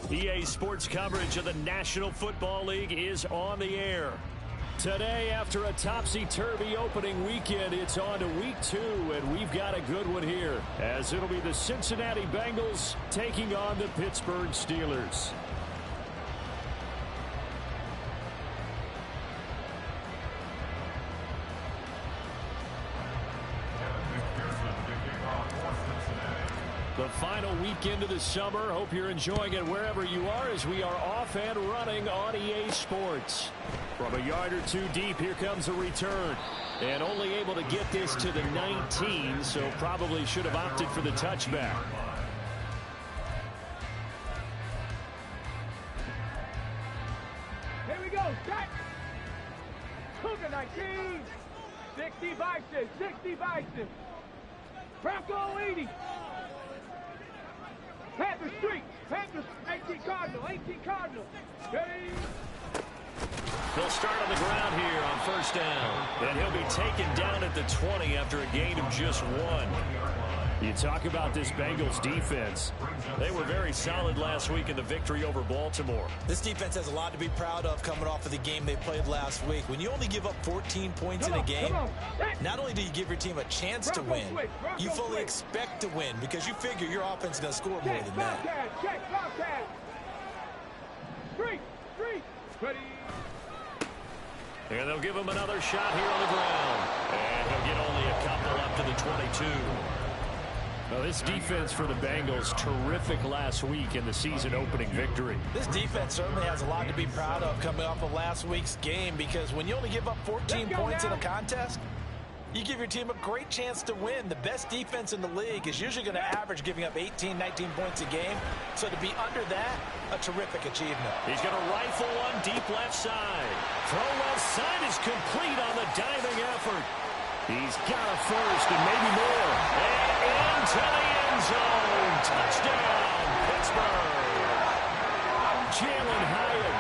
EA Sports coverage of the National Football League is on the air. Today, after a topsy-turvy opening weekend, it's on to week 2, and we've got a good one here, as it'll be the Cincinnati Bengals taking on the Pittsburgh Steelers. The final weekend of the summer. Hope you're enjoying it wherever you are as we are off and running on EA Sports. From a yard or two deep, here comes a return. And only able to get this to the 19, so probably should have opted for the touchback. Here we go, set. Cougar 19. 60 Bison, 60 Bison. Bronco 80. Panther Street, Panthers, 18 Cardinal, 18 Cardinal. Ready? He'll start on the ground here on first down. And he'll be taken down at the 20 after a gain of just 1. You talk about this Bengals defense. They were very solid last week in the victory over Baltimore. This defense has a lot to be proud of coming off of the game they played last week. When you only give up 14 points in a game, not only do you give your team a chance to win, you fully expect to win because you figure your offense is going to score more than that. Check, Bobcat. Street, ready. And they'll give him another shot here on the ground. And he'll get only a couple up to the 22. Well, this defense for the Bengals, terrific last week in the season-opening victory. This defense certainly has a lot to be proud of coming off of last week's game because when you only give up 14 points in a contest, you give your team a great chance to win. The best defense in the league is usually going to average giving up 18, 19 points a game. So to be under that, a terrific achievement. He's going to rifle one deep left side. Throw left side is complete on the diving effort. He's got a first and maybe more. And into the end zone. Touchdown, Pittsburgh. Jalen Hyatt,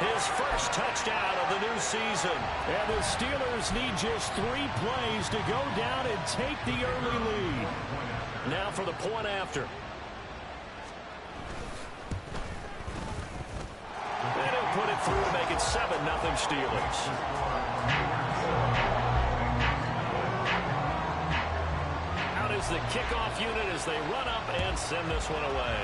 his first touchdown of the new season. And the Steelers need just 3 plays to go down and take the early lead. Now for the point after. And he'll put it through to make it 7-0 Steelers. Is the kickoff unit as they run up and send this one away.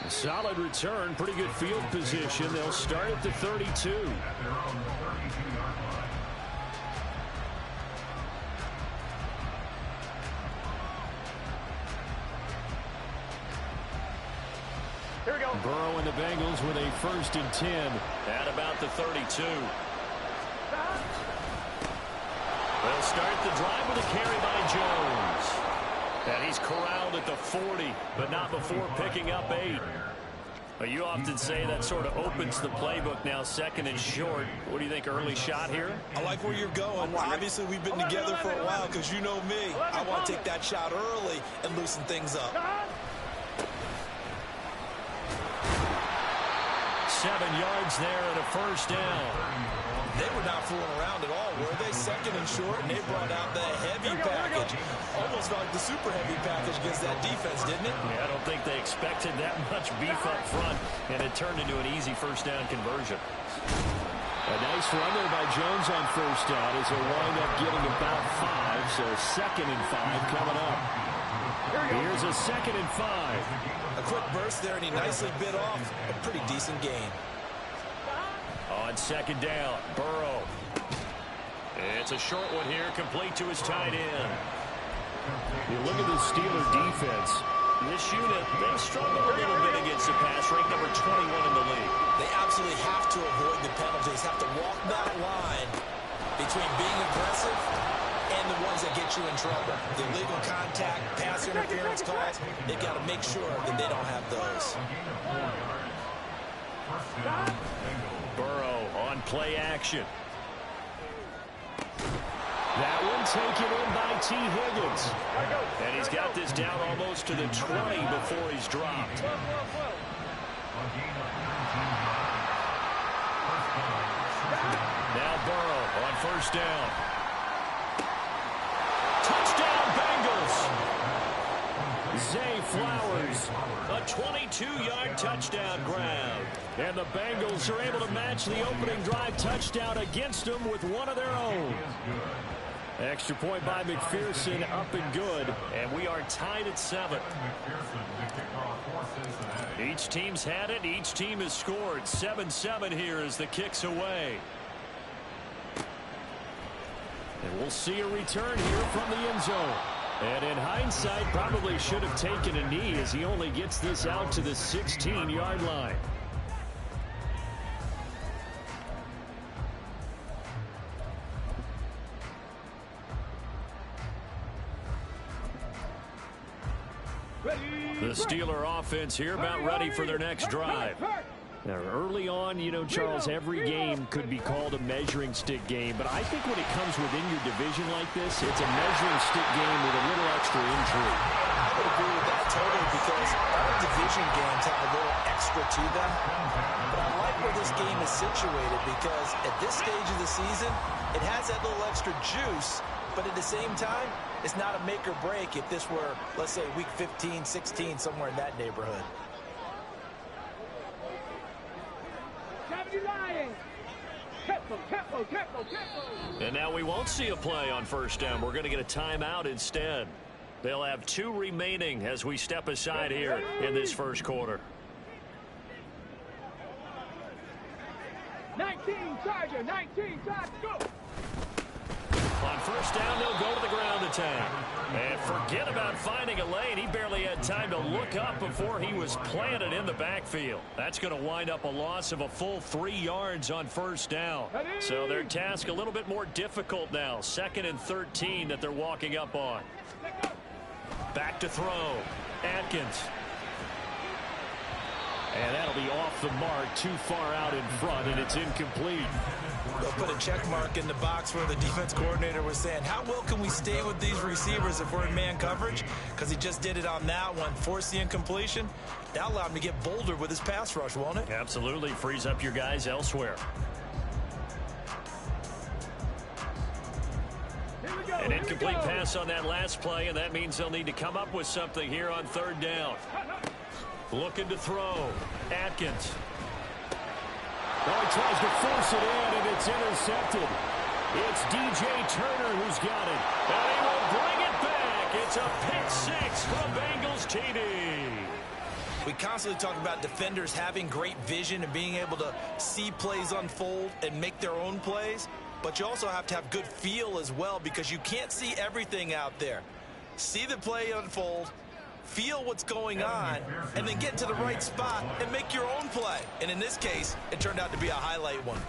A solid return, pretty good field position. They'll start at the 32. Here we go. Burrow and the Bengals with a 1st and 10 at about the 32. They'll start the drive with a carry by Jones. And he's corralled at the 40, but not before picking up 8. But you often say that sort of opens the playbook now, 2nd and short. What do you think, early shot here? I like where you're going. Obviously, we've been together for a while because you know me. I want to take that shot early and loosen things up. 7 yards there and a first down. They were not fooling around at all, were they? 2nd and short, and they brought out the heavy package. Almost like the super heavy package against that defense, didn't it? Yeah, I don't think they expected that much beef up front, and it turned into an easy first down conversion. A nice run there by Jones on first down as he'll wind up getting about 5, so 2nd and 5 coming up. Here's a 2nd and 5. A quick burst there, and he nicely bit off a pretty decent gain. On 2nd down, Burrow. It's a short one here, complete to his tight end. You look at the Steeler defense. This unit, they've struggled a little bit against the pass, ranked number 21 in the league. They absolutely have to avoid the penalties, have to walk that line between being aggressive and the ones that get you in trouble. The illegal contact, pass interference calls, they've got to make sure that they don't have those. Burrow on play action. That one taken in by T. Higgins. And he's got this down almost to the 20 before he's dropped. Now Burrow on first down. Zay Flowers. A 22-yard touchdown grab. And the Bengals are able to match the opening drive touchdown against them with one of their own. Extra point by McPherson, up and good. And we are tied at 7. Each team's had it. Each team has scored. 7-7 here as the kick's away. And we'll see a return here from the end zone. And in hindsight, probably should have taken a knee as he only gets this out to the 16-yard line. The Steeler offense here about ready for their next drive. Now, early on, you know, Charles, every game could be called a measuring stick game, but I think when it comes within your division like this, it's a measuring stick game with a little extra intrigue. I would agree with that totally because all division games have a little extra to them. But I like where this game is situated because at this stage of the season, it has that little extra juice, but at the same time, it's not a make or break if this were, let's say, week 15, 16, somewhere in that neighborhood. And now we won't see a play on first down. We're going to get a timeout instead. They'll have 2 remaining as we step aside here in this first quarter. 19 Charger, 19 Charger, go! On first down, they'll go to the ground attack. And forget about finding a lane. He barely had time to look up before he was planted in the backfield. That's going to wind up a loss of a full 3 yards on first down. So their task a little bit more difficult now. 2nd and 13 that they're walking up on. Back to throw. Atkins. And that'll be off the mark, too far out in front, and it's incomplete. They'll put a check mark in the box where the defense coordinator was saying, how well can we stay with these receivers if we're in man coverage? Because he just did it on that one, forced the incompletion. That'll allow him to get bolder with his pass rush, won't it? Absolutely. Frees up your guys elsewhere. An incomplete pass on that last play, and that means they'll need to come up with something here on third down. Looking to throw. Atkins. Oh, he tries to force it in, and it's intercepted. It's DJ Turner who's got it. And he will bring it back. It's a pick-6 for the Bengals TD. We constantly talk about defenders having great vision and being able to see plays unfold and make their own plays. But you also have to have good feel as well because you can't see everything out there. See the play unfold, feel what's going on, and then get to the right spot and make your own play. And in this case, it turned out to be a highlight one.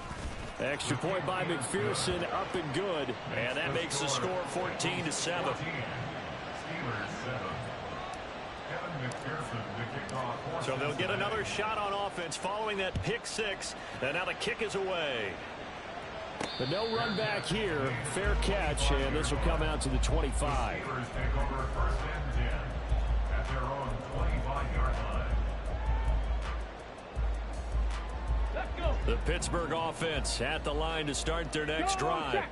Extra point by McPherson, up and good. And that makes the score 14-7. So they'll get another shot on offense following that pick-6. And now the kick is away. But no run back here. Fair catch, and this will come out to the 25. The Pittsburgh offense at the line to start their next drive.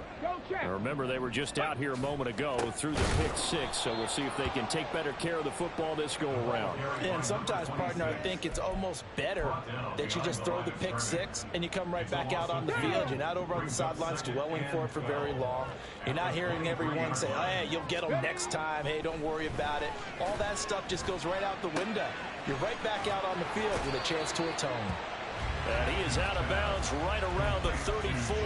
Now remember, they were just out here a moment ago through the pick-6, so we'll see if they can take better care of the football this go-around. And sometimes, partner, I think it's almost better that you just throw the pick-6 and you come right back out on the field. You're not over on the sidelines dwelling for it for very long. You're not hearing everyone say, hey, you'll get them next time. Hey, don't worry about it. All that stuff just goes right out the window. You're right back out on the field with a chance to atone. And he is out of bounds right around the 34.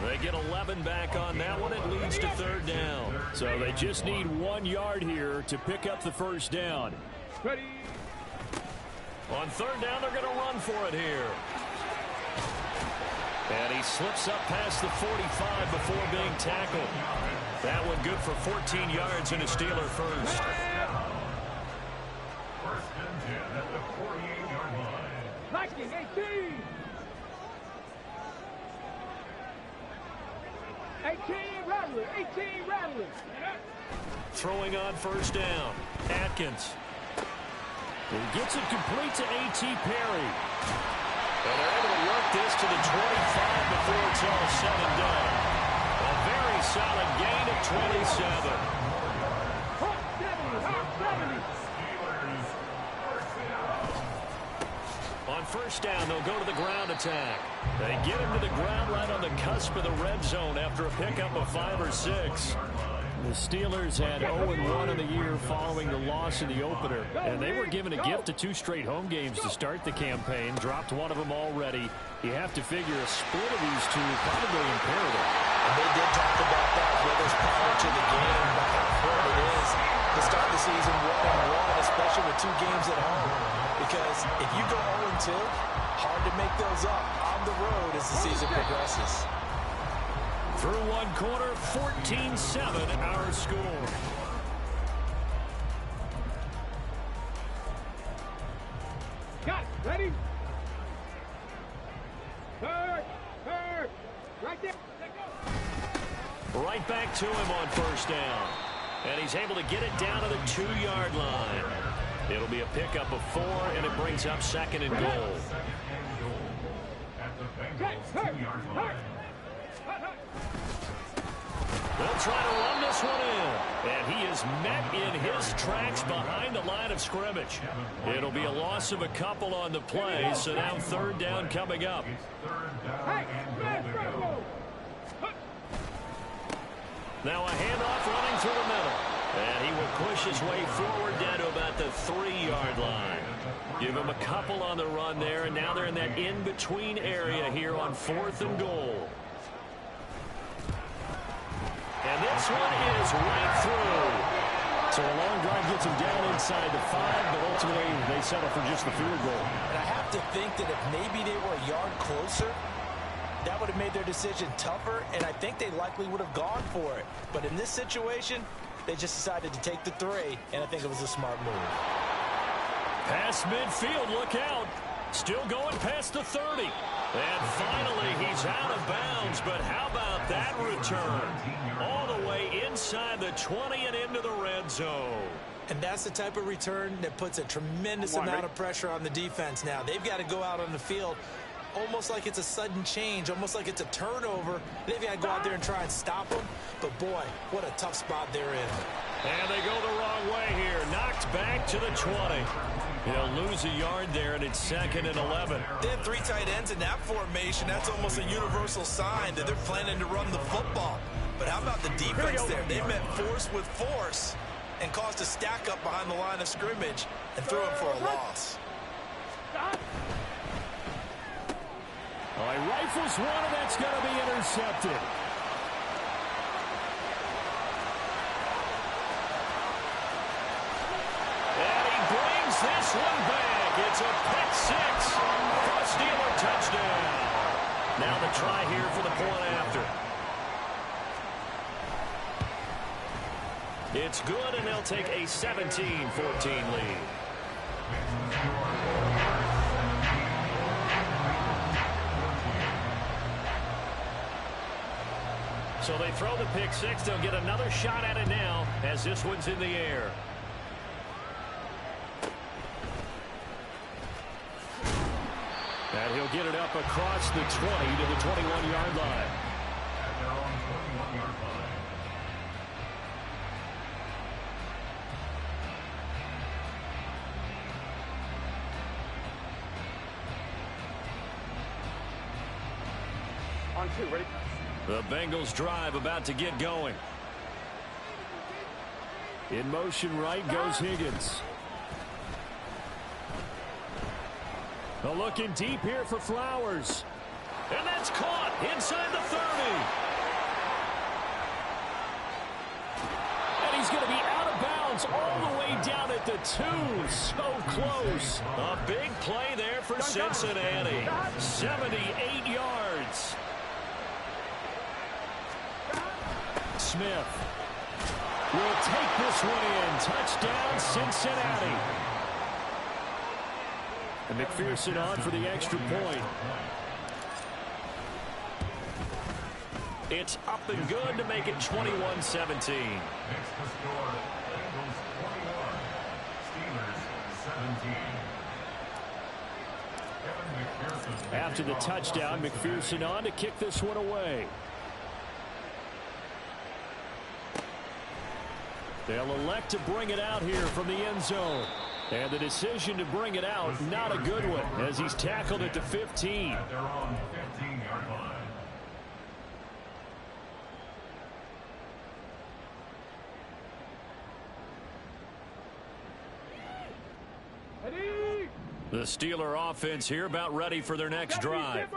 They get 11 back on that one. It leads to third down. So they just need 1 yard here to pick up the first down. Ready. On third down, they're going to run for it here. And he slips up past the 45 before being tackled. That one good for 14 yards and a Steeler first. First and 10 at the 48-yard line. Lightning, 18. 18 Rattlers, 18 Rattlers. Throwing on first down. Atkins. He gets it complete to A.T. Perry. And they're able to work this to the 25 before it's all said and done. A very solid gain of 27. Hawk 70, Hawk 70. first down, they'll go to the ground attack. They get him to the ground right on the cusp of the red zone after a pickup of 5 or 6. The Steelers had 0-1 in the year following the loss in the opener, and they were given a gift of 2 straight home games to start the campaign. Dropped one of them already. You have to figure a split of these two probably imperative. And they did talk about that with us prior to the game, about how important it is to start the season 1-1, especially with 2 games at home. Because if you go 0-2, hard to make those up on the road as the season progresses. Through one quarter, 14-7 our score. Got it. Ready? Third. Right there. Let go. Right back to him on first down. And he's able to get it down to the 2-yard line. It'll be a pickup of 4, and it brings up 2nd and goal. At the Bengals 2-yard line. They'll try to run this one in. And he is met in his tracks behind the line of scrimmage. It'll be a loss of a couple on the play, so now 3rd down coming up. Now a handoff running through the middle. And he will push his way forward down to about the 3-yard line. Give him a couple on the run there, and now they're in that in-between area here on 4th and goal. And this one is right through. So a long drive gets him down inside the 5, but ultimately they settle for just the field goal. And I have to think that if maybe they were a yard closer, that would have made their decision tougher, and I think they likely would have gone for it. But in this situation, they just decided to take the 3, and I think it was a smart move. Past midfield, look out. Still going past the 30. And finally, he's out of bounds, but how about that return? All the way inside the 20 and into the red zone. And that's the type of return that puts a tremendous amount of pressure on the defense now. They've got to go out on the field almost like it's a sudden change, almost like it's a turnover. They've got to go out there and try and stop them. But, boy, what a tough spot they're in. And they go the wrong way here. Knocked back to the 20. He'll lose a yard there, and it's 2nd and 11. They have 3 tight ends in that formation. That's almost a universal sign that they're planning to run the football. But how about the defense there? They met force with force and caused a stack up behind the line of scrimmage and threw him for a loss. He rifles one, and that's going to be intercepted. And he brings this one back. It's a pick 6 for a Steeler touchdown. Now the try here for the point after. It's good, and they'll take a 17-14 lead. So they throw the pick 6. They'll get another shot at it now as this one's in the air. And he'll get it up across the 20 to the 21-yard line. At their own 21-yard line. On 2, ready? The Bengals drive about to get going. In motion right goes Higgins. Looking deep here for Flowers. And that's caught inside the 30. And he's going to be out of bounds all the way down at the 2. So close. A big play there for Cincinnati. 78 yards. Smith will take this one in. Touchdown, Cincinnati. And McPherson on for the extra point. It's up and good to make it 21-17. Next to score, Bengals 21, Steelers 17. After the touchdown, McPherson on to kick this one away. They'll elect to bring it out here from the end zone. And the decision to bring it out, not a good one, as he's tackled at the 15. At their own 15-yard line. The Steeler offense here about ready for their next drive.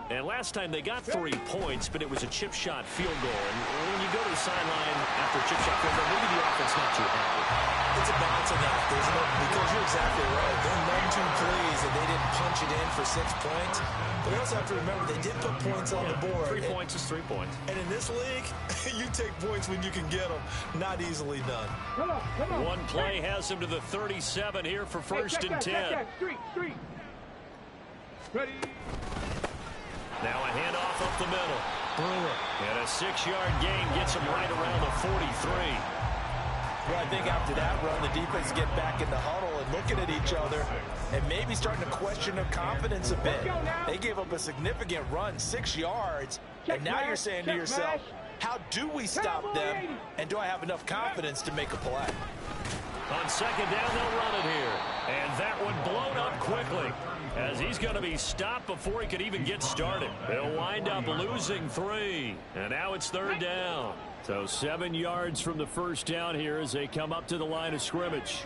And last time they got 3 points, but it was a chip shot field goal. And when you go to the sideline after a chip shot field goal, maybe the offense not too happy. It's a balancing act, isn't it? Because you're exactly right. They're none too pleased that they didn't punch it in for 6 points. But they also have to remember they did put points on the board. 3 points is 3 points. And in this league, you take points when you can get them. Not easily done. Come on. One play has him to the 37 here for first and 10. Street. Ready. Now a handoff up the middle. Brewer. And a 6-yard gain gets him right around the 43. Well, I think after that run, the defense get back in the huddle and looking at each other and maybe starting to question their confidence a bit. They gave up a significant run, 6 yards, and now you're saying to yourself, how do we stop them, and do I have enough confidence to make a play? On second down, they'll run it here. And that one blown up quickly as he's going to be stopped before he could even get started. They'll wind up losing 3. And now it's third down. So 7 yards from the first down here as they come up to the line of scrimmage.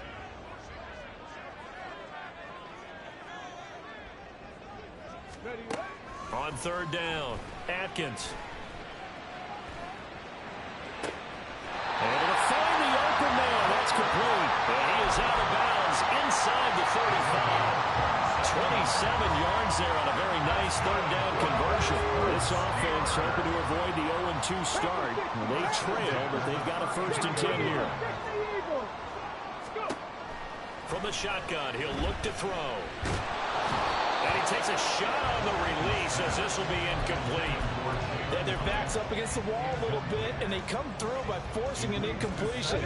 On third down, Atkins. Able to find the open man. That's complete. And he is out of bounds inside the 35. 27 yards there on a very nice third down conversion. This offense hoping to avoid the 0-2 start. They trail, but they've got a first and 10 here. From the shotgun, he'll look to throw. And he takes a shot on the release as this will be incomplete. Then their back's up against the wall a little bit, and they come through by forcing an incompletion.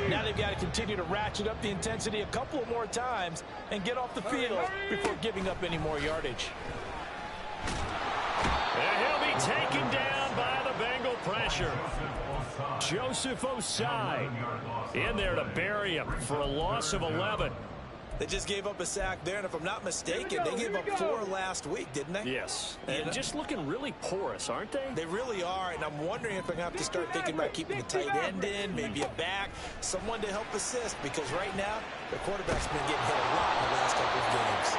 Now they've got to continue to ratchet up the intensity a couple of more times and get off the field before giving up any more yardage. And he'll be taken down by the Bengal pressure. Joseph Osai in there to bury him for a loss of 11. They just gave up a sack there, and if I'm not mistaken, they gave up 4 last week, didn't they? Yes. And just looking really porous, aren't they? They really are, and I'm wondering if I'm going to have to start thinking about keeping a tight end in, maybe a back, someone to help assist, because right now, the quarterback's been getting hit a lot in the last couple of games.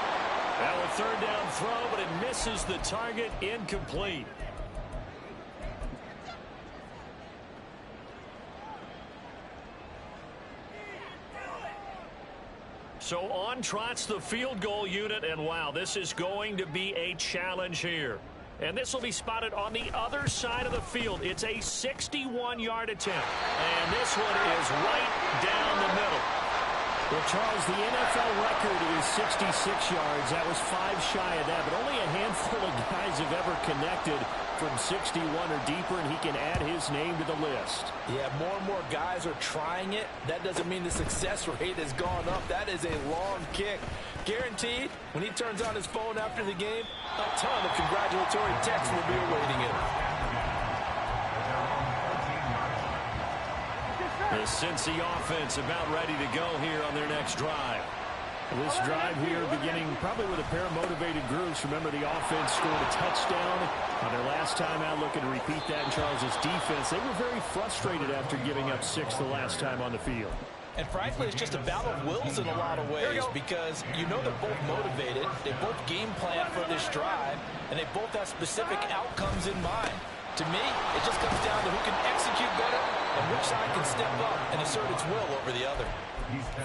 Now a third down throw, but it misses the target, incomplete. So on trots the field goal unit, and wow, this is going to be a challenge here. And this will be spotted on the other side of the field. It's a 61-yard attempt. And this one is right down the middle. Well, Charles, the NFL record is 66 yards. That was 5 shy of that, but only a handful of guys have ever connected from 61 or deeper, and he can add his name to the list. Yeah, more and more guys are trying it. That doesn't mean the success rate has gone up. That is a long kick. Guaranteed, when he turns on his phone after the game, a ton of congratulatory texts will be awaiting him. The Cincy offense about ready to go here on their next drive. This drive here beginning probably with a pair of motivated groups. Remember, the offense scored a touchdown on their last time out. Looking to repeat that in Charles's defense. They were very frustrated after giving up 6 the last time on the field. And frankly, it's just a battle of wills in a lot of ways, because you know they're both motivated, they both game plan for this drive, and they both have specific outcomes in mind. To me, it just comes down to who can execute better and which side can step up and assert its will over the other.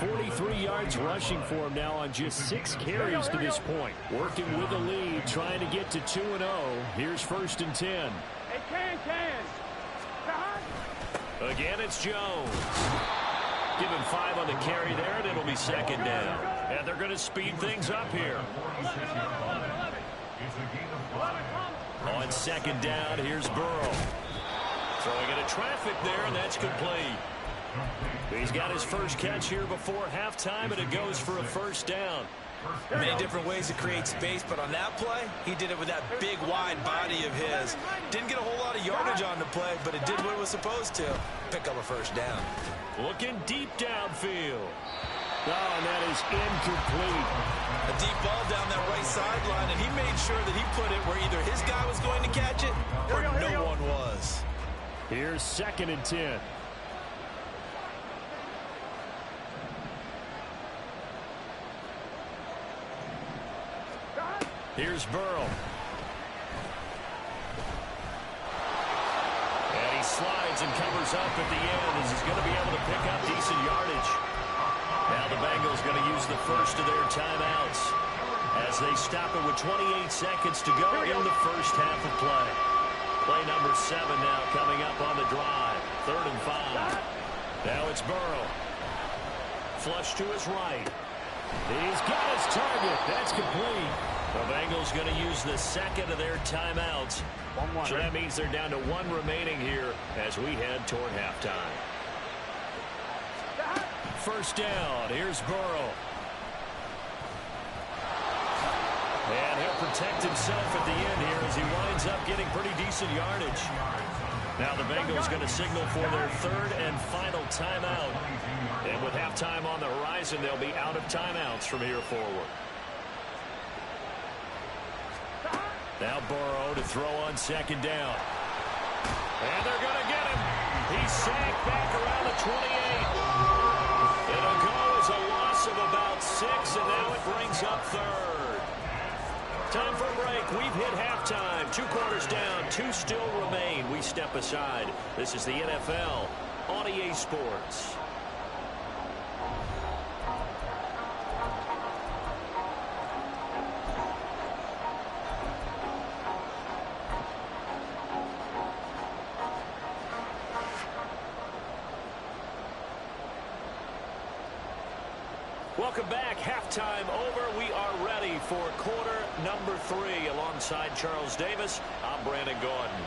43 yards rushing for him now on just 6 carries to this point. Working with the lead, trying to get to 2-0. Here's first and 10. Hey, can. Again, it's Jones. Give him 5 on the carry there, and it'll be second down. And they're going to speed things up here. On second down, here's Burrow. Throwing into traffic there, and that's complete. He's got his first catch here before halftime, and it goes for a first down. Many different ways to create space, but on that play, he did it with that big, wide body of his. Didn't get a whole lot of yardage on the play, but it did what it was supposed to. Pick up a first down. Looking deep downfield. Oh, and that is incomplete. A deep ball down that right sideline, and he made sure that he put it where either his guy was going to catch it or no one was. Here's 2nd and 10. Here's Burrow. And he slides and covers up at the end as he's going to be able to pick up decent yardage. Now the Bengals going to use the first of their timeouts as they stop it with 28 seconds to go in the first half of play. Play number 7 now coming up on the drive. 3rd and 5. Now it's Burrow. Flush to his right. He's got his target. That's complete. The Bengals going to use the 2nd of their timeouts. So that means they're down to 1 remaining here as we head toward halftime. First down. Here's Burrow. And he'll protect himself at the end here as he winds up getting pretty decent yardage. Now the Bengals going to signal for their 3rd and final timeout. And with halftime on the horizon, they'll be out of timeouts from here forward. Now Burrow to throw on 2nd down. And they're going to get him. He's sacked back around the 28. It'll go as a loss of about 6, and now it brings up 3rd. Time for a break. We've hit halftime. 2 quarters down. 2 still remain. We step aside. This is the NFL on EA Sports. Welcome back. Halftime over. We are ready for quarter number 3. Alongside Charles Davis, I'm Brandon Gordon.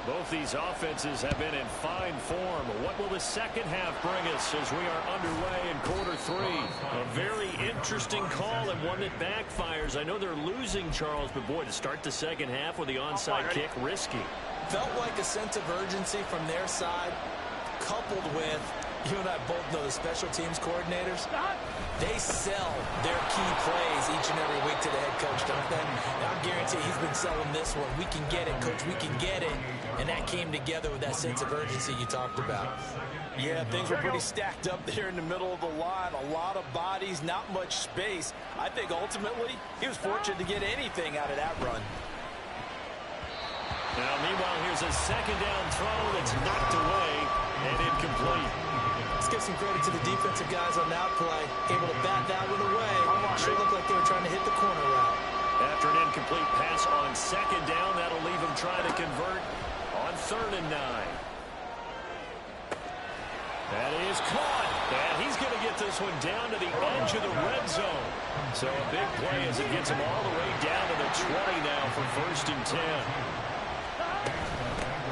Both these offenses have been in fine form. What will the second half bring us as we are underway in quarter 3? A very interesting call and one that backfires. I know they're losing, Charles, but boy, to start the second half with the onside kick, risky. Felt like a sense of urgency from their side, coupled with, you and I both know the special teams coordinators, they sell their key plays each and every week to the head coach, don't they? And I guarantee he's been selling this one. We can get it, coach, we can get it. And that came together with that sense of urgency you talked about. Yeah, things were pretty stacked up there in the middle of the line. A lot of bodies, not much space. I think ultimately he was fortunate to get anything out of that run. Now, meanwhile, here's a 2nd down throw that's knocked away and incomplete. Let's give some credit to the defensive guys on that play. Able to bat that one away. Sure looked like they were trying to hit the corner route. After an incomplete pass on 2nd down, that'll leave him trying to convert on 3rd and 9. That is caught. And he's going to get this one down to the edge of the red zone. So a big play as it gets him all the way down to the 20 now for 1st and 10.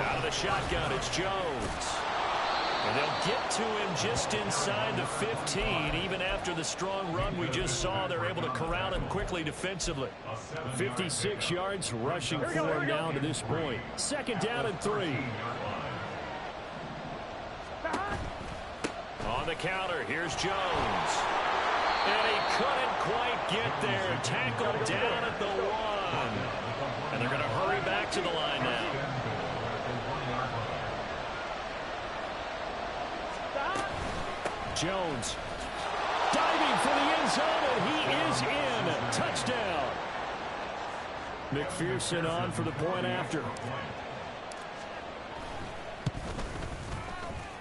Out of the shotgun, it's Jones. And they'll get to him just inside the 15. Even after the strong run we just saw, they're able to corral him quickly defensively. 56 yards rushing for him now to this point. 2nd down and 3. On the counter, here's Jones. And he couldn't quite get there. Tackled down at the 1. And they're going to hurry back to the line now. Jones diving for the end zone, and he is in. Touchdown. McPherson on for the point after.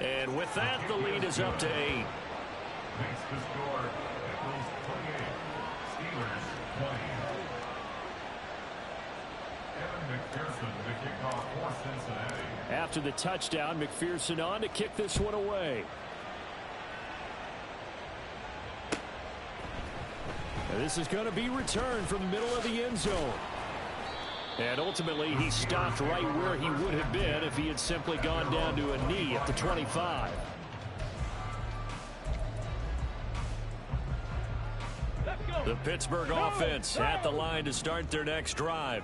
And with that, the lead is up to 8. Makes the score Bengals 28, Steelers 20. Evan McPherson, the kickoff for Cincinnati. After the touchdown, McPherson on to kick this one away. And this is going to be returned from the middle of the end zone. And ultimately, he stopped right where he would have been if he had simply gone down to a knee at the 25. The Pittsburgh offense at the line to start their next drive.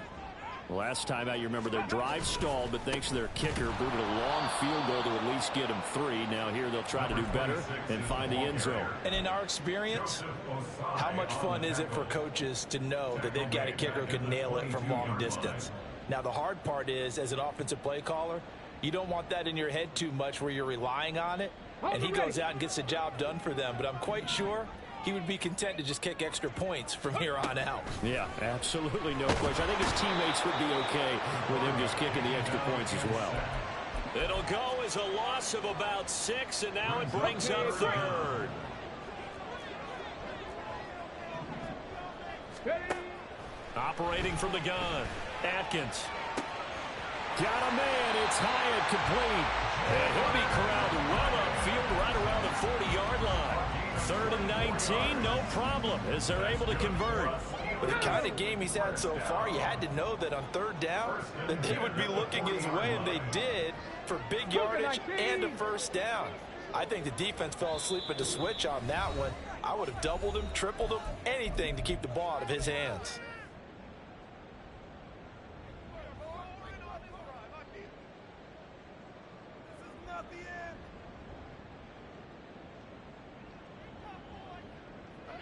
Last time out, you remember their drive stalled, but thanks to their kicker, booted a long field goal to at least get them 3. Now here they'll try to do better and find the end zone. And in our experience, how much fun is it for coaches to know that they've got a kicker who can nail it from long distance? Now the hard part is, as an offensive play caller, you don't want that in your head too much where you're relying on it, and he goes out and gets the job done for them. But I'm quite sure he would be content to just kick extra points from here on out. Yeah, absolutely no question. I think his teammates would be okay with him just kicking the extra points as well. It'll go as a loss of about 6, and now it brings up 3rd. Operating from the gun, Atkins. Got a man. It's high and complete. And he'll be corralled well upfield right around the 40-yard line. 3rd and 19, no problem, as they're able to convert. With the kind of game he's had so far, you had to know that on 3rd down that they would be looking his way, and they did, for big yardage and a 1st down. I think the defense fell asleep at the switch on that one. I would have doubled him, tripled him, anything to keep the ball out of his hands.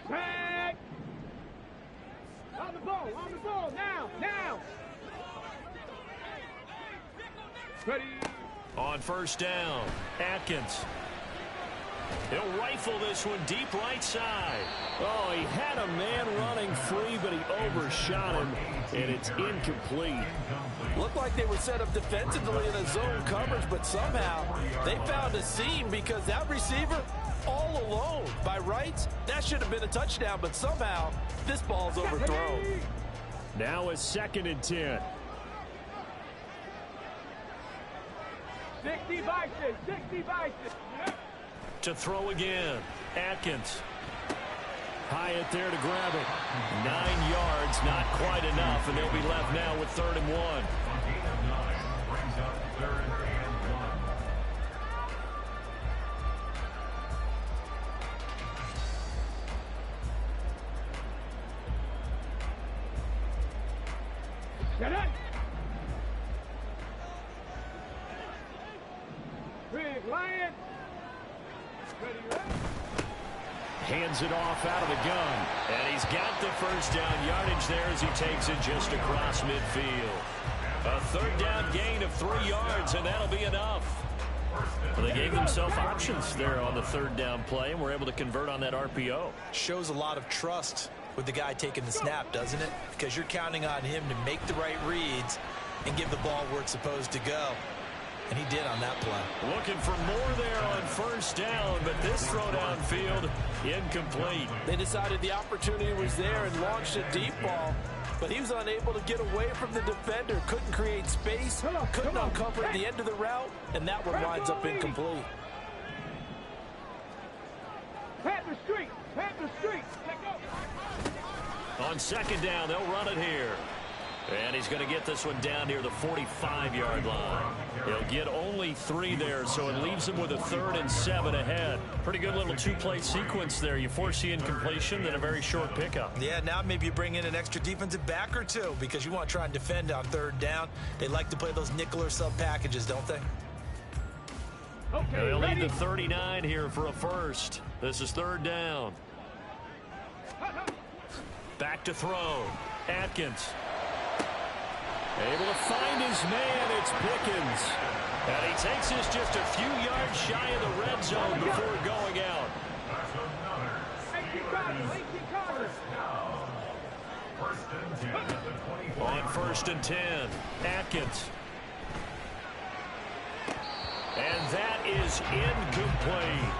Back. On the ball, now. Ready. On 1st down, Atkins. He'll rifle this one deep right side. Oh, he had a man running free, but he overshot him, and it's incomplete. Looked like they were set up defensively in a zone coverage, but somehow they found a seam because that receiver all alone. By rights, that should have been a touchdown, but somehow this ball's overthrown. Now a 2nd and 10. 60 by 6. To throw again, Atkins. Hyatt there to grab it. 9 yards, not quite enough, and they'll be left now with 3rd and 1. Brings up 3rd and 1. Get it. Big Lion. Ready. Hands it off out of the gun. And he's got the 1st down yardage there as he takes it just across midfield. A 3rd down gain of 3 yards, and that'll be enough. Well, they gave themselves options there on the 3rd down play, and were able to convert on that RPO. Shows a lot of trust with the guy taking the snap, doesn't it? Because you're counting on him to make the right reads and give the ball where it's supposed to go. And he did on that play. Looking for more there on 1st down, but this throw downfield, incomplete. They decided the opportunity was there and launched a deep ball, but he was unable to get away from the defender. Couldn't create space, couldn't uncover the end of the route, and that one winds up incomplete. Panther Street. Let go. On 2nd down, they'll run it here. And he's going to get this one down near the 45-yard line. He'll get only 3 there, so it leaves him with a 3rd and 7 ahead. Pretty good little 2-play sequence there. You force the incompletion, then a very short pickup. Yeah, now maybe you bring in an extra defensive back or 2 because you want to try and defend on 3rd down. They like to play those nickel or sub packages, don't they? Okay, They'll ready. need the 39 here for a 1st. This is 3rd down. Back to throw. Atkins. Able to find his man. It's Pickens. And he takes this just a few yards shy of the red zone before going out. 18 Cardinals. On 1st and 10, Atkins. And that is incomplete.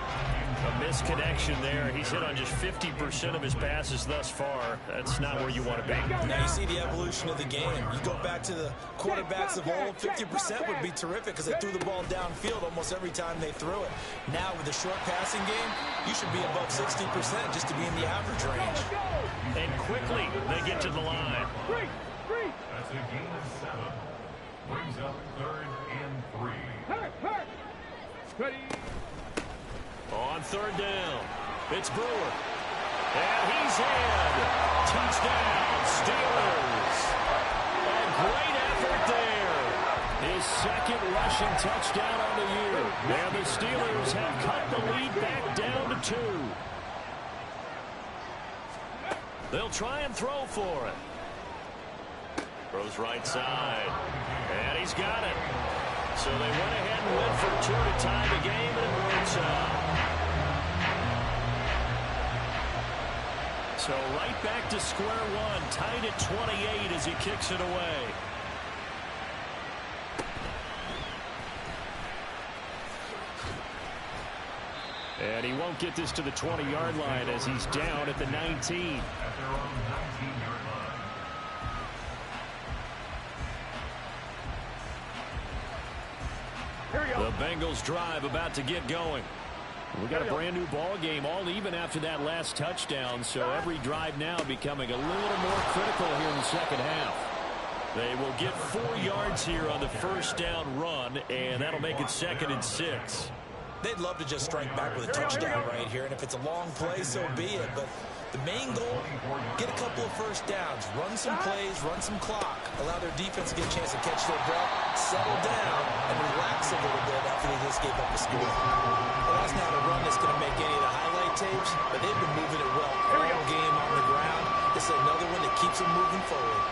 A misconnection there. He's hit on just 50% of his passes thus far. That's not where you want to be. Now you see the evolution of the game. You go back to the quarterbacks of old, 50% would be terrific because they threw the ball downfield almost every time they threw it. Now with the short passing game, you should be above 60% just to be in the average range. And quickly, they get to the line. That's a gain of 7. Brings up 3rd and 3. Hurt. Ready. On 3rd down, it's Brewer. And he's in. Touchdown, Steelers. A great His second rushing touchdown on the year. And the Steelers have cut the lead back down to 2. They'll try and throw for it. Throws right side. And he's got it. So they went ahead and went for 2 to tie the game, and it works out. So right back to square one, tied at 28 as he kicks it away. And he won't get this to the 20-yard line as he's down at the 19. At their own 19-yard line. Here we go. The Bengals drive about to get going. We got a brand new ball game, all even after that last touchdown, so every drive now becoming a little more critical here in the second half. They will get 4 yards here on the first down run, and that'll make it 2nd and 6. They'd love to just strike back with a touchdown right here, and if it's a long play, so be it. But the main goal, get a couple of first downs, run some plays, run some clock, allow their defense to get a chance to catch their breath, settle down, and relax a little bit after they just gave up the score. Well, that's not a run that's going to make any of the highlight tapes, but they've been moving it well all game on the ground. This is another one that keeps them moving forward.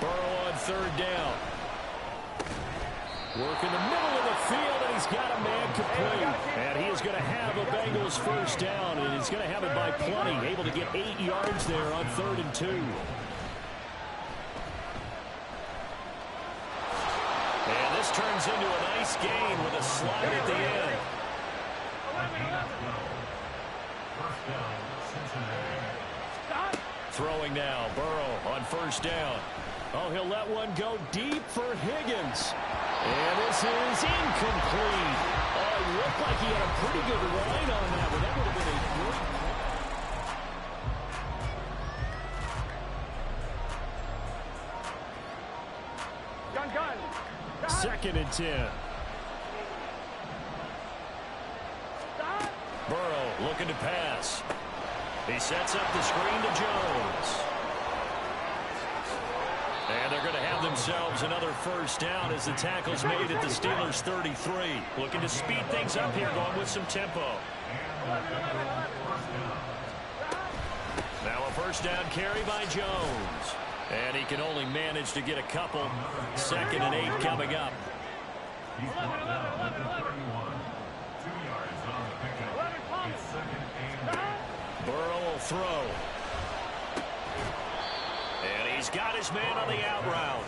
Burrow on 3rd down. Work in the middle of the field, and he's got a man complete. And he is going to have a Bengals first down, and he's going to have it by plenty. Able to get 8 yards there on 3rd and 2. And this turns into a nice gain with a slide at the end. First down, Cincinnati. Throwing now, Burrow on 1st down. Oh, he'll let one go deep for Higgins. And this is incomplete. Oh, it looked like he had a pretty good line on that, but that would have been a great... Gun. 2nd and 10. Burrow looking to pass. He sets up the screen to Jones. And they're going to have themselves another first down as the tackle's made at the Steelers' 33. Looking to speed things up here, going with some tempo. Now a first down carry by Jones. And he can only manage to get a couple. 2nd and 8 coming up. He's brought down at the 31. 2 yards on the pickup. It's 2nd and 8. Burrow will throw. And he's got his man on the out route.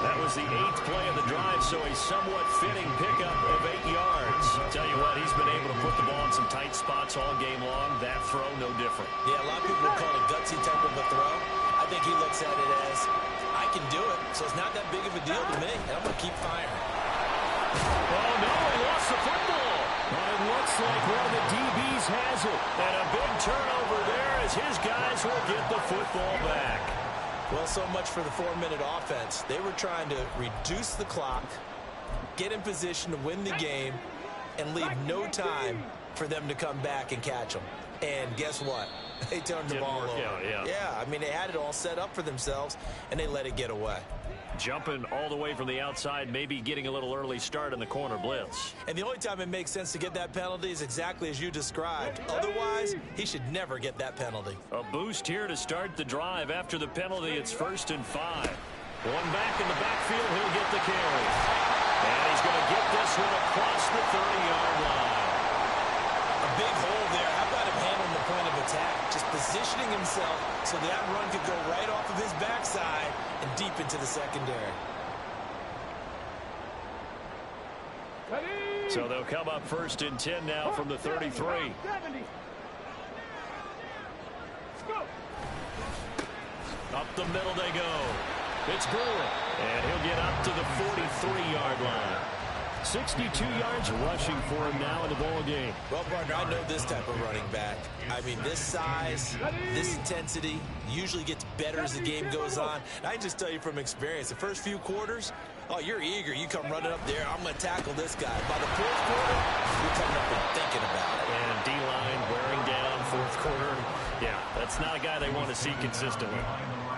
That was the 8th play of the drive, so a somewhat fitting pickup of 8 yards. Tell you what, he's been able to put the ball in some tight spots all game long. That throw, no different. Yeah, a lot of people would call it a gutsy type of a throw. I think he looks at it as, I can do it, so it's not that big of a deal to me, and I'm going to keep firing. Oh, no, he lost the football. And it looks like one of the DBs has it. And a big turnover there as his guys will get the football back. Well, so much for the 4-minute offense. They were trying to reduce the clock, get in position to win the game, and leave no time for them to come back and catch them. And guess what? They turned the ball over. Yeah, I mean, they had it all set up for themselves, and they let it get away. Jumping all the way from the outside, maybe getting a little early start in the corner blitz. And the only time it makes sense to get that penalty is exactly as you described. Otherwise, he should never get that penalty. A boost here to start the drive. After the penalty, it's 1st and 5. One back in the backfield, he'll get the carry. And he's going to get this one across the 30-yard line. A big hole there. How about him handling the point of attack? Just positioning himself so that run could go right off of his backside and deep into the secondary. So they'll come up 1st and 10 now from the 33. Up the middle they go. It's Brewer. And he'll get up to the 43-yard line. 62 yards rushing for him now in the ball game. Well, partner, I know this type of running back. I mean, this size, this intensity usually gets better as the game goes on. And I can just tell you from experience, the first few quarters, oh, you're eager. You come running up there, I'm going to tackle this guy. By the 4th quarter, you're coming up and thinking about it. And D-line wearing down 4th quarter. Yeah, that's not a guy they want to see consistently.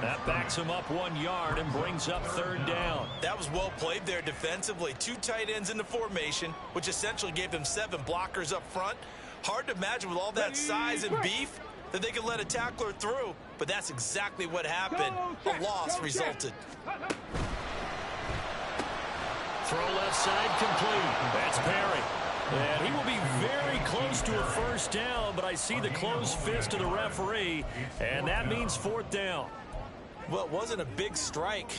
That backs him up 1 yard and brings up 3rd down. That was well played there defensively. 2 tight ends in the formation, which essentially gave them 7 blockers up front. Hard to imagine with all that size and beef that they could let a tackler through, but that's exactly what happened. A loss resulted. Throw left side complete. That's Perry. And he will be very close to a 1st down, but I see the closed fist of the referee, and that means 4th down. Well, it wasn't a big strike,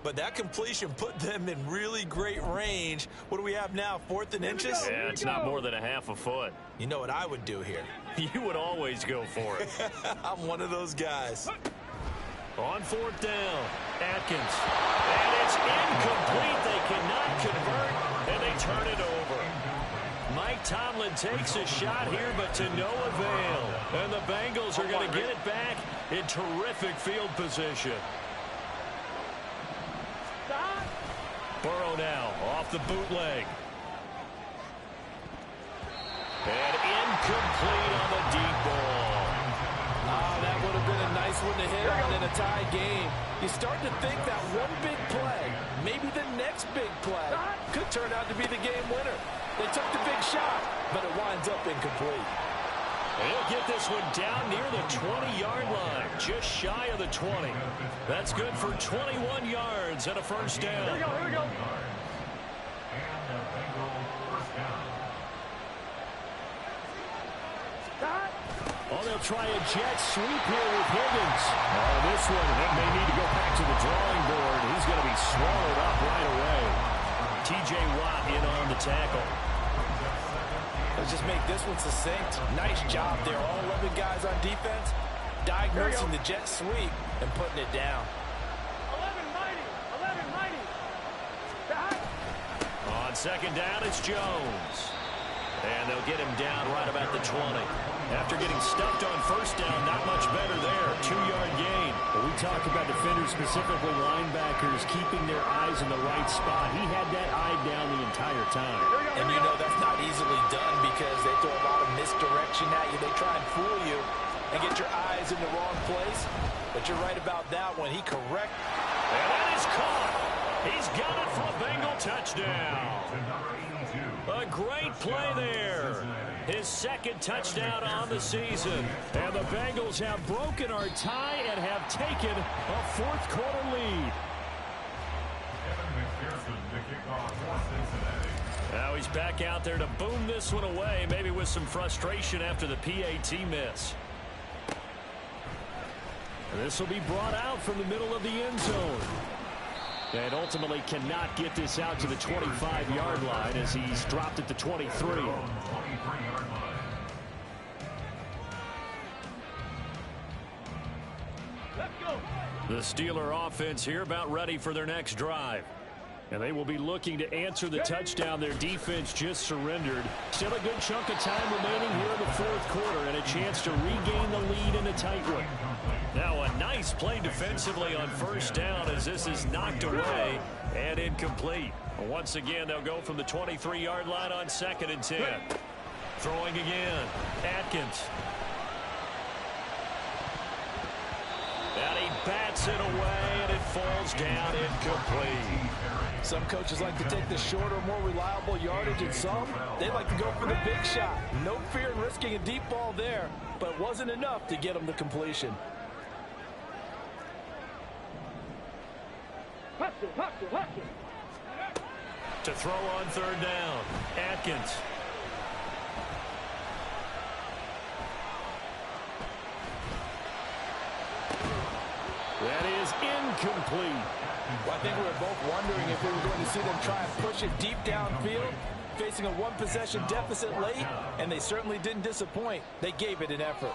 but that completion put them in really great range. What do we have now, 4th and inches? Yeah, it's not more than a half a foot. You know what I would do here? You would always go for it. I'm one of those guys. On 4th down, Atkins. And it's incomplete. They cannot convert, and they turn it over. Mike Tomlin takes a shot here, but to no avail. And the Bengals are going to get it back in terrific field position. Burrow now off the bootleg. And incomplete on the deep ball. That would have been a nice one to hit on in a tie game. You start to think that one big play, maybe the next big play, could turn out to be the game winner. They took the big shot, but it winds up incomplete. He'll get this one down near the 20-yard line, just shy of the 20. That's good for 21 yards and a 1st down. Here we go. Oh, they'll try a jet sweep here with Higgins. Oh, this one, they may need to go back to the drawing board. He's going to be swallowed up right away. T.J. Watt in on the tackle. Let's just make this one succinct. Nice job there. All 11 guys on defense diagnosing the jet sweep and putting it down. 11 mighty. On 2nd down, it's Jones. And they'll get him down right about the 20. After getting stuffed on 1st down, not much better there. 2-yard gain. Well, we talk about defenders, specifically linebackers, keeping their eyes in the right spot. He had that eye down the entire time. And you know that's not easily done because they throw a lot of misdirection at you. They try and fool you and get your eyes in the wrong place. But you're right about that one. He correct. And that is caught. He's got it for a Bengal touchdown. A great play there. His 2nd touchdown on the season. And the Bengals have broken our tie and have taken a 4th quarter lead. Now he's back out there to boom this one away, maybe with some frustration after the PAT miss. And this will be brought out from the middle of the end zone. And ultimately cannot get this out to the 25-yard line as he's dropped at the 23. The Steeler offense here about ready for their next drive. And they will be looking to answer the touchdown their defense just surrendered. Still a good chunk of time remaining here in the 4th quarter and a chance to regain the lead in a tight one. Now a nice play defensively on 1st down as this is knocked away and incomplete. Once again, they'll go from the 23-yard line on 2nd and 10. Throwing again, Atkins. And he bats it away and it falls down incomplete. Some coaches like to take the shorter, more reliable yardage, and some, they like to go for the big shot. No fear in risking a deep ball there, but it wasn't enough to get them the completion. Hustle. To throw on 3rd down, Atkins. That is incomplete. Well, I think we were both wondering if we were going to see them try and push it deep downfield, facing a 1-possession deficit late, and they certainly didn't disappoint. They gave it an effort.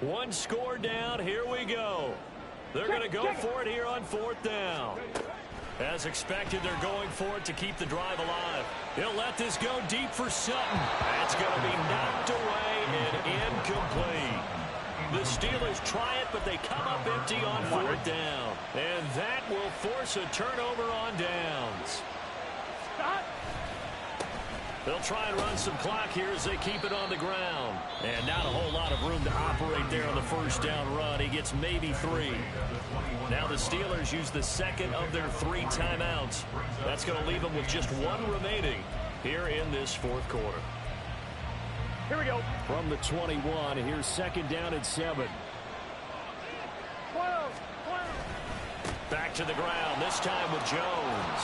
One score down. Here we go. They're going to go for it here on 4th down. As expected, they're going for it to keep the drive alive. He'll let this go deep for Sutton. That's going to be knocked away and incomplete. The Steelers try it, but they come up empty on fourth down. And that will force a turnover on downs. They'll try and run some clock here as they keep it on the ground. And not a whole lot of room to operate there on the first down run. He gets maybe 3. Now the Steelers use the second of their 3 timeouts. That's going to leave them with just 1 remaining here in this fourth quarter. Here we go. From the 21, here's second down and 7. 12. Back to the ground, this time with Jones.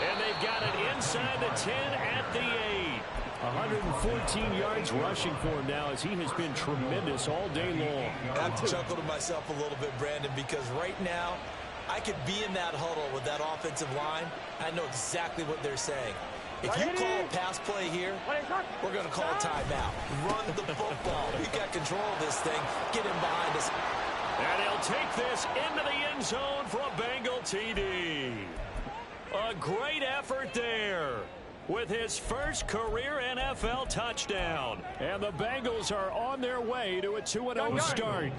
And they've got it inside the 10 at the 8. 114 yards rushing for him now as he has been tremendous all day long. I have to chuckle to myself a little bit, Brandon, because right now I could be in that huddle with that offensive line. I know exactly what they're saying. If you call a pass play here, we're going to call a timeout. Run the football. We've got control of this thing. Get in behind us. And he'll take this into the end zone for a Bengal TD. A great effort there with his first career NFL touchdown. And the Bengals are on their way to a 2-0 start.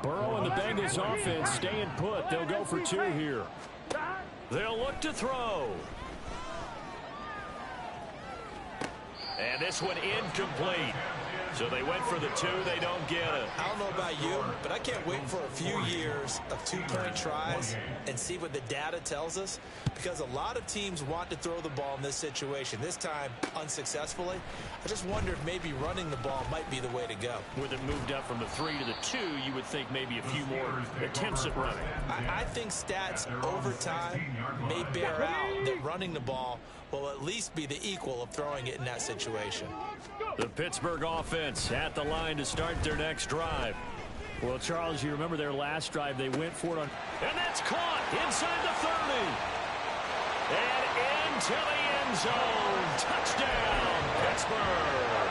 Burrow and the Bengals offense staying put. They'll go for 2 here. They'll look to throw. And this one incomplete. So they went for the 2. They don't get it. I don't know about you, but I can't wait for a few years of 2-point tries and see what the data tells us, because a lot of teams want to throw the ball in this situation. This time, unsuccessfully. I just wonder if maybe running the ball might be the way to go. With it moved up from the 3 to the 2, you would think maybe a few more attempts at running. I think stats over time may bear out that running the ball will at least be the equal of throwing it in that situation. The Pittsburgh offense at the line to start their next drive. Well, Charles, you remember their last drive. They went for it on. And that's caught inside the 30. And into the end zone. Touchdown, Pittsburgh.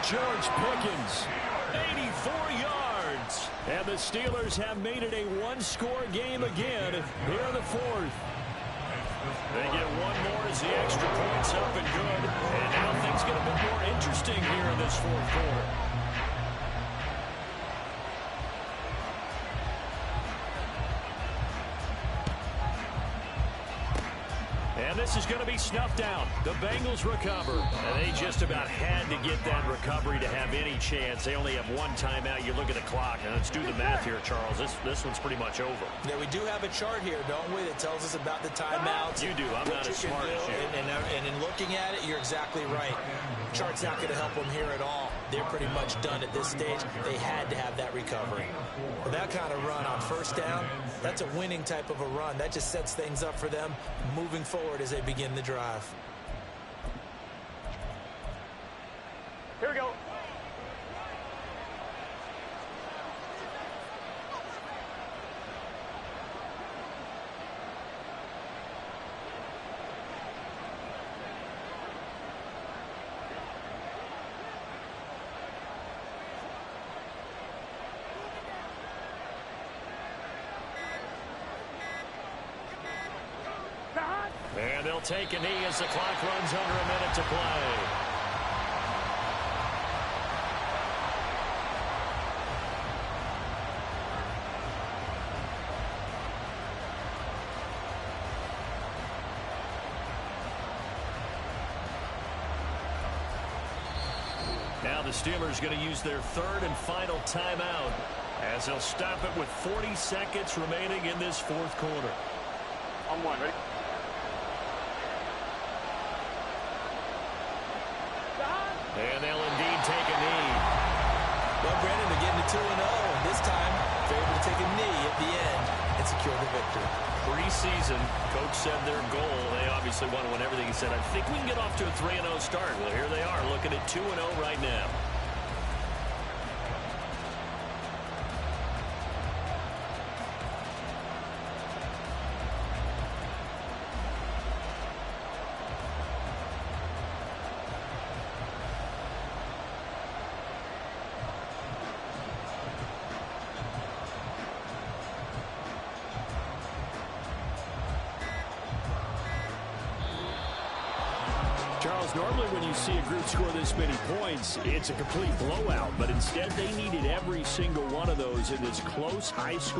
George Pickens. 84 yards. And the Steelers have made it a 1-score game again here in the 4th. They get 1 more as the extra point's up and good. And now things get a bit more interesting here in this 4th quarter. And this is going to be snuffed out. The Bengals recover. And they just about had to get that recovery to have any chance. They only have 1 timeout. You look at the clock, and let's do the math here, Charles. This one's pretty much over. Yeah, we do have a chart here, don't we, that tells us about the timeouts. You do. I'm not as smart as you. And in looking at it, you're exactly right. Chart's not going to help them here at all. They're pretty much done at this stage. They had to have that recovery. With that kind of run on first down, that's a winning type of a run. That just sets things up for them moving forward as they begin the drive. Here we go. And they'll take a knee as the clock runs under a minute to play. Now the Steelers going to use their 3rd and final timeout as they'll stop it with 40 seconds remaining in this 4th quarter. On 1, ready? And they'll indeed take a knee. Well, Brandon, they're getting to 2-0, and this time they're able to take a knee at the end and secure the victory. Preseason, coach said their goal, they obviously want to win everything. He said, I think we can get off to a 3-0 start. Well, here they are looking at 2-0 right now. because normally when you see a group score this many points, it's a complete blowout. But instead, they needed every single one of those in this close, high-scoring